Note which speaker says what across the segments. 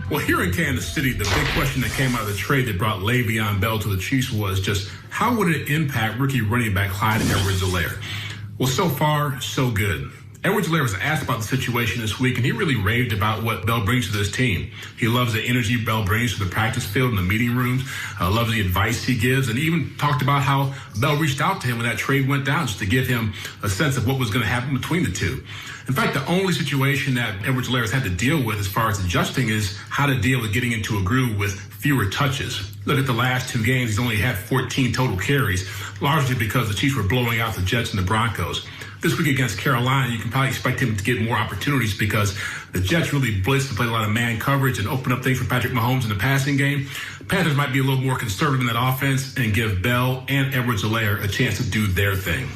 Speaker 1: Well, here in Kansas City, the big question that came out of the trade that brought Le'Veon Bell to the Chiefs was just how would it impact rookie running back Clyde Edwards-Helaire? Well, so far, so good. Edwards-Helaire was asked about the situation this week, and he really raved about what Bell brings to this team. He loves the energy Bell brings to the practice field and the meeting rooms, loves the advice he gives, and even talked about how Bell reached out to him when that trade went down just to give him a sense of what was going to happen between the two. In fact, the only situation that Edwards-Helaire has had to deal with as far as adjusting is how to deal with getting into a groove with fewer touches. Look at the last two games, he's only had 14 total carries, largely because the Chiefs were blowing out the Jets and the Broncos. This week against Carolina, you can probably expect him to get more opportunities because the Jets really blitzed and played a lot of man coverage and opened up things for Patrick Mahomes in the passing game. Panthers might be a little more conservative in that offense and give Bell and Edwards-Helaire a chance to do their thing.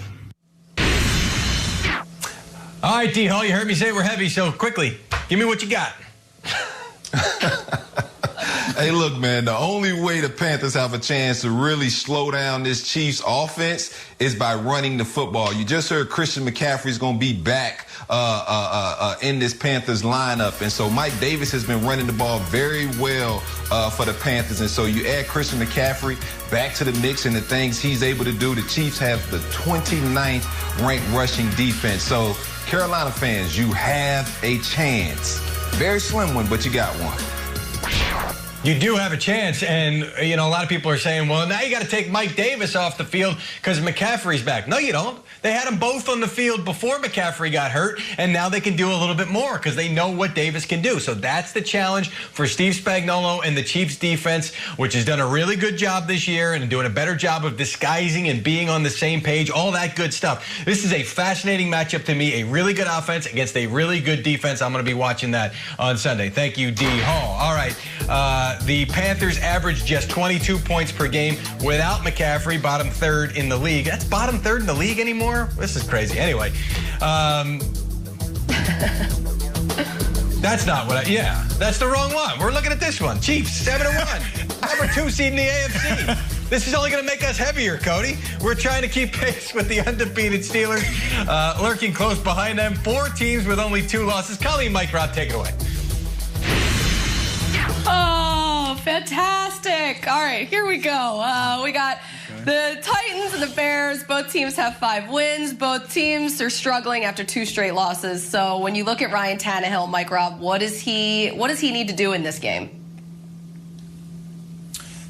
Speaker 2: All right, D-Hall, you heard me say we're heavy, so quickly, give me what you got.
Speaker 3: Hey, look, man, the only way the Panthers have a chance to really slow down this Chiefs offense is by running the football. You just heard Christian McCaffrey's going to be back in this Panthers lineup. And so Mike Davis has been running the ball very well for the Panthers. And so you add Christian McCaffrey back to the mix and the things he's able to do. The Chiefs have the 29th ranked rushing defense. So Carolina fans, you have a chance. Very slim one, but you got one.
Speaker 2: You do have a chance, and, you know, a lot of people are saying, well, now you got to take Mike Davis off the field because McCaffrey's back. No, you don't. They had them both on the field before McCaffrey got hurt, and now they can do a little bit more because they know what Davis can do. So that's the challenge for Steve Spagnuolo and the Chiefs defense, which has done a really good job this year and doing a better job of disguising and being on the same page, all that good stuff. This is a fascinating matchup to me, a really good offense against a really good defense. I'm going to be watching that on Sunday. Thank you, D. Hall. All right. The Panthers average just 22 points per game without McCaffrey, bottom third in the league. That's bottom third in the league anymore? This is crazy. Anyway, that's not what that's the wrong one. We're looking at this one. Chiefs, 7-1. Number 2 seed in the AFC. This is only going to make us heavier, Cody. We're trying to keep pace with the undefeated Steelers, lurking close behind them. 4 teams with only 2 losses. Colleen, Mike, Rob, take it away.
Speaker 4: Oh, fantastic. All right, here we go. We got the Titans and the Bears. Both teams have 5 wins. Both teams are struggling after 2 straight losses. So when you look at Ryan Tannehill, Mike Rob, what does he need to do in this game?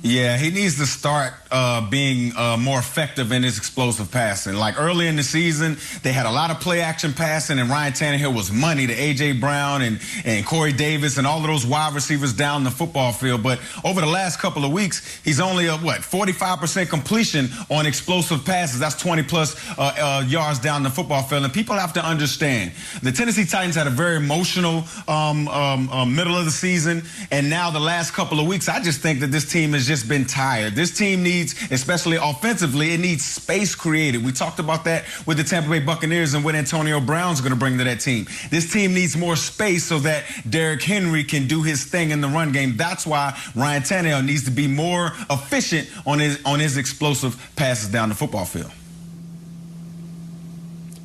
Speaker 5: Yeah, he needs to start being more effective in his explosive passing. Like early in the season, they had a lot of play-action passing, and Ryan Tannehill was money to A.J. Brown and Corey Davis and all of those wide receivers down the football field. But over the last couple of weeks, he's only 45% completion on explosive passes. That's 20-plus yards down the football field. And people have to understand, the Tennessee Titans had a very emotional middle of the season, and now the last couple of weeks, I just think that this team has just been tired. This team needs, especially offensively, it needs space created. We talked about that with the Tampa Bay Buccaneers and what Antonio Brown's going to bring to that team. This team needs more space so that Derrick Henry can do his thing in the run game. That's why Ryan Tannehill needs to be more efficient on his explosive passes down the football field.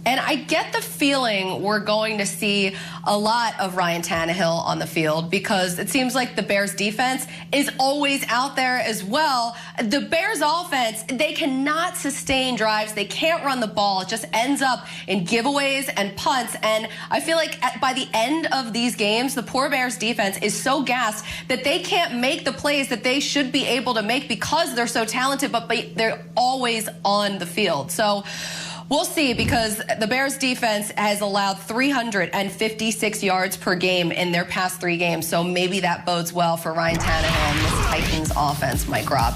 Speaker 4: And I get the feeling we're going to see a lot of Ryan Tannehill on the field because it seems like the Bears defense is always out there as well. The Bears offense, they cannot sustain drives. They can't run the ball. It just ends up in giveaways and punts. And I feel like by the end of these games, the poor Bears defense is so gassed that they can't make the plays that they should be able to make because they're so talented, but they're always on the field. So we'll see, because the Bears defense has allowed 356 yards per game in their past 3 games. So maybe that bodes well for Ryan Tannehill and this Titans offense, Mike Rob.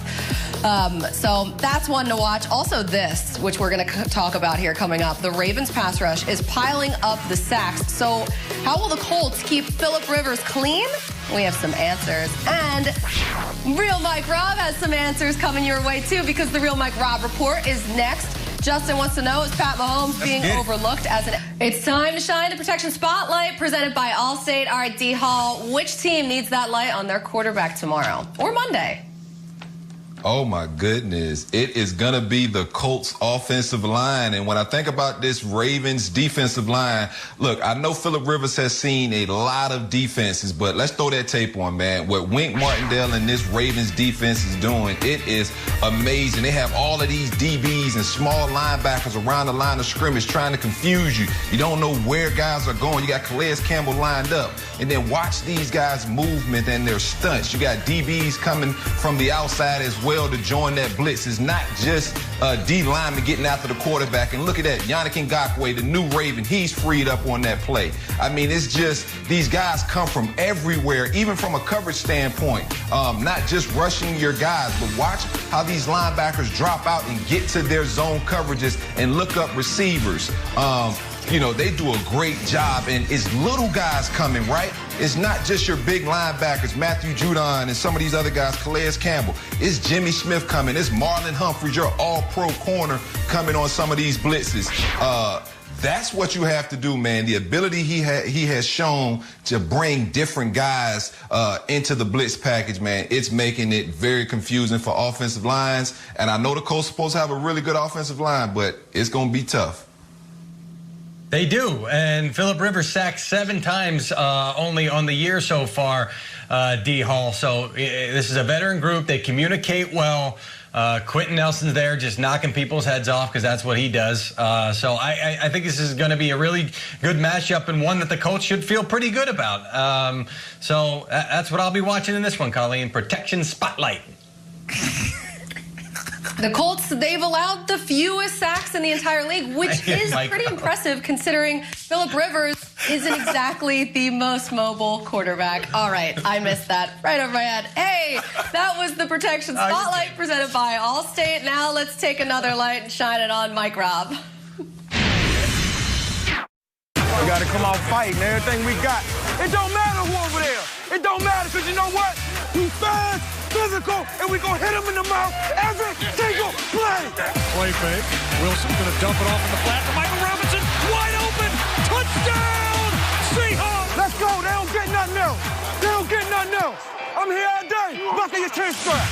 Speaker 4: So that's one to watch. Also this, which we're going to talk about here coming up. The Ravens pass rush is piling up the sacks. So how will the Colts keep Phillip Rivers clean? We have some answers. And Real Mike Rob has some answers coming your way, too, because the Real Mike Rob report is next. Justin wants to know, is Pat Mahomes being overlooked as an... It's time to shine the protection spotlight presented by Allstate. All right, D. Hall, which team needs that light on their quarterback tomorrow or Monday?
Speaker 3: Oh, my goodness. It is going to be the Colts offensive line. And when I think about this Ravens defensive line, look, I know Phillip Rivers has seen a lot of defenses, but let's throw that tape on, man. What Wink Martindale and this Ravens defense is doing, it is amazing. They have all of these DBs and small linebackers around the line of scrimmage trying to confuse you. You don't know where guys are going. You got Calais Campbell lined up. And then watch these guys' movement and their stunts. You got DBs coming from the outside as well to join that blitz. It's not just D lineman getting after the quarterback. And look at that, Yannick Ngakoue, the new Raven, he's freed up on that play. I mean, it's just these guys come from everywhere, even from a coverage standpoint, not just rushing your guys, but watch how these linebackers drop out and get to their zone coverages and look up receivers. You know, they do a great job, and it's little guys coming, right? It's not just your big linebackers, Matthew Judon and some of these other guys, Calais Campbell. It's Jimmy Smith coming. It's Marlon Humphreys, your all-pro corner, coming on some of these blitzes. That's what you have to do, man. The ability he has shown to bring different guys into the blitz package, man, it's making it very confusing for offensive lines. And I know the Colts are supposed to have a really good offensive line, but it's going to be tough.
Speaker 2: They do, and Phillip Rivers sacked 7 times only on the year so far, D. Hall. So this is a veteran group. They communicate well. Quentin Nelson's there just knocking people's heads off because that's what he does. So I think this is going to be a really good matchup and one that the Colts should feel pretty good about. So that's what I'll be watching in this one, Colleen. Protection Spotlight.
Speaker 4: The Colts, they've allowed the fewest sacks in the entire league, which is pretty impressive considering Phillip Rivers isn't exactly the most mobile quarterback. All right, I missed that right over my head. Hey, that was the Protection Spotlight presented by Allstate. Now let's take another light and shine it on Mike Robb.
Speaker 6: We got to come out fighting everything we got. It don't matter who over there. It don't matter because you know what? We fast, physical, and we going to hit him in the mouth every single play.
Speaker 7: Play fake. Wilson's going to dump it off in the flat to Michael Robinson. Wide open. Touchdown, Seahawks.
Speaker 6: Let's go. They don't get nothing else. They don't get nothing else. I'm here all day. Buckle your chin strap.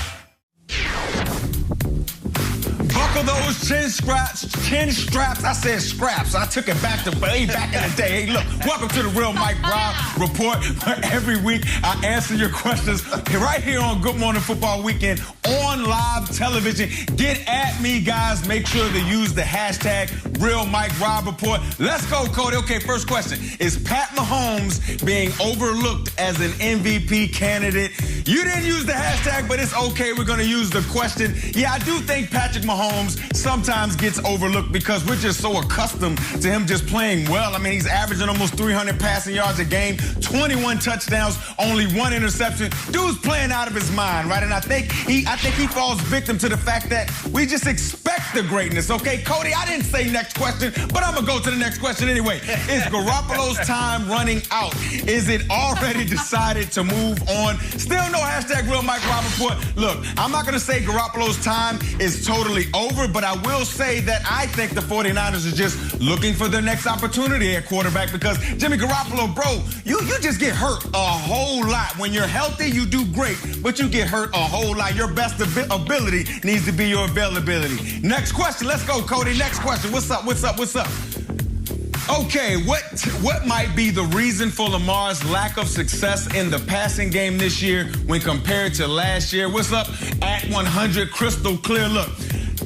Speaker 5: Buckle those chin straps. I said scraps. I took it back to way back in the day. Hey, look, welcome to the Real Mike Robb Report, where every week I answer your questions right here on Good Morning Football Weekend on live television. Get at me, guys. Make sure to use the hashtag Real Mike Robb Report. Let's go, Cody. Okay, first question. Is Pat Mahomes being overlooked as an MVP candidate? You didn't use the hashtag, but it's okay. We're going to use the question. Yeah, I do think Patrick Mahomes sometimes gets overlooked because we're just so accustomed to him just playing well. I mean, he's averaging almost 300 passing yards a game, 21 touchdowns, only 1 interception. Dude's playing out of his mind, right? And I think he falls victim to the fact that we just expect the greatness. Okay, Cody, I didn't say next question, but I'm going to go to the next question anyway. Is Garoppolo's time running out? Is it already decided to move on? Still no hashtag Real Mike Robb Report. Look, I'm not going to say Garoppolo's time is totally over, but I will say that I think the 49ers are just looking for their next opportunity at quarterback because Jimmy Garoppolo, bro, you just get hurt a whole lot. When you're healthy, you do great, but you get hurt a whole lot. Your best ability needs to be your availability. Next question. Let's go, Cody. Next question. What's up? Okay, what might be the reason for Lamar's lack of success in the passing game this year when compared to last year? What's up? At 100, crystal clear. Look,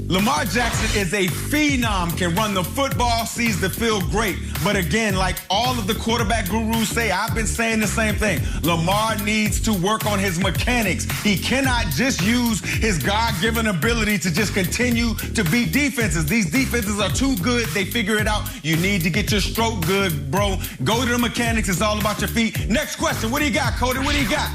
Speaker 5: Lamar Jackson is a phenom, can run the football, sees the field great. But again, like all of the quarterback gurus say, I've been saying the same thing. Lamar needs to work on his mechanics. He cannot just use his God-given ability to just continue to beat defenses. These defenses are too good. They figure it out. You need to get your stroke good, bro. Go to the mechanics. It's all about your feet. Next question. What do you got, Cody? What do you got?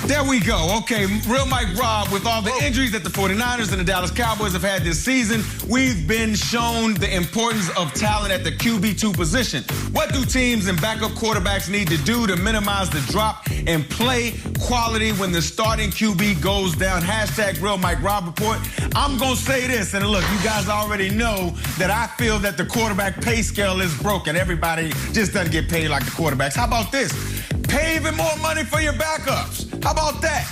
Speaker 5: There we go. Okay, Real Mike Robb, with all the injuries that the 49ers and the Dallas Cowboys have had this season, we've been shown the importance of talent at the QB2 position. What do teams and backup quarterbacks need to do to minimize the drop in play quality when the starting QB goes down? Hashtag Real Mike Robb Report. I'm going to say this, and look, you guys already know that I feel that the quarterback pay scale is broken. Everybody just doesn't get paid like the quarterbacks. How about this? Pay even more money for your backups. How about that?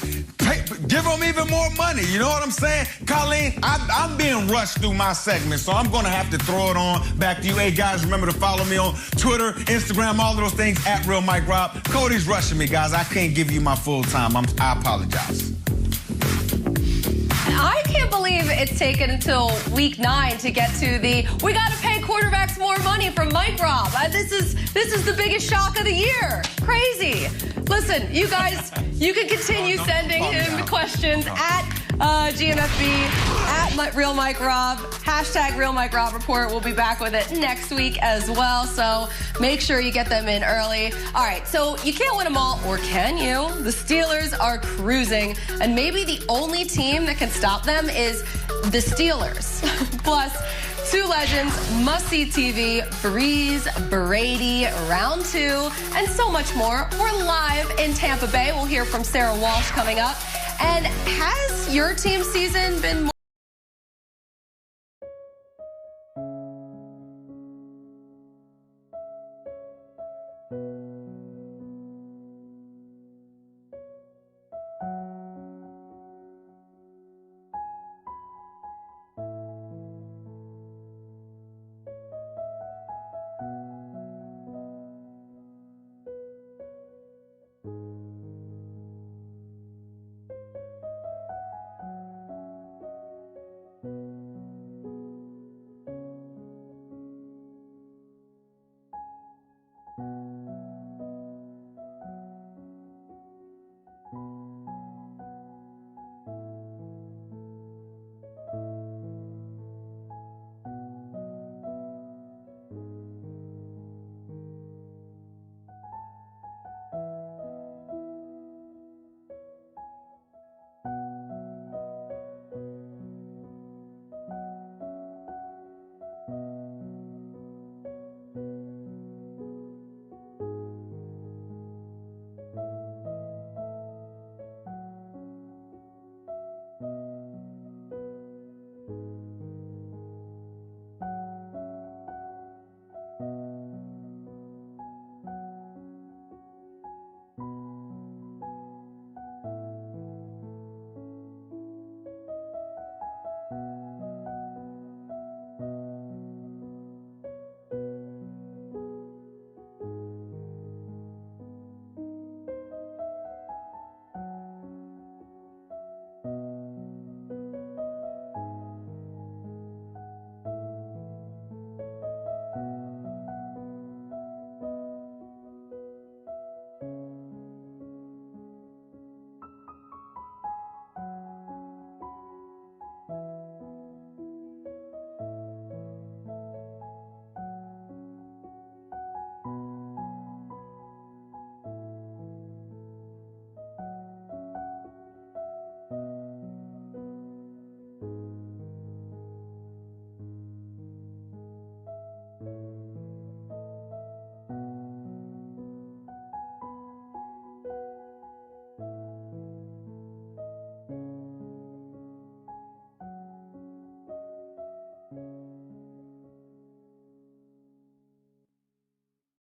Speaker 5: Give them even more money. You know what I'm saying? Colleen, I'm being rushed through my segment, so I'm going to have to throw it on back to you. Hey, guys, remember to follow me on Twitter, Instagram, all of those things, at Real Mike Rob. Cody's rushing me, guys. I can't give you my full time. I apologize.
Speaker 4: I can't believe it's taken until week 9 to get to the we got to pay quarterbacks more money from Mike Rob. This is the biggest shock of the year. Crazy. Listen, you guys, you can continue sending him questions at GMFB, at Real Mike Rob, hashtag Real Mike Rob Report. We'll be back with it next week as well, so make sure you get them in early. All right, so you can't win them all, or can you? The Steelers are cruising, and maybe the only team that can stop them is the Steelers. Plus, 2 legends, must-see TV, Breeze, Brady, round 2, and so much more. We're live in Tampa Bay. We'll hear from Sarah Walsh coming up. And has your team season been more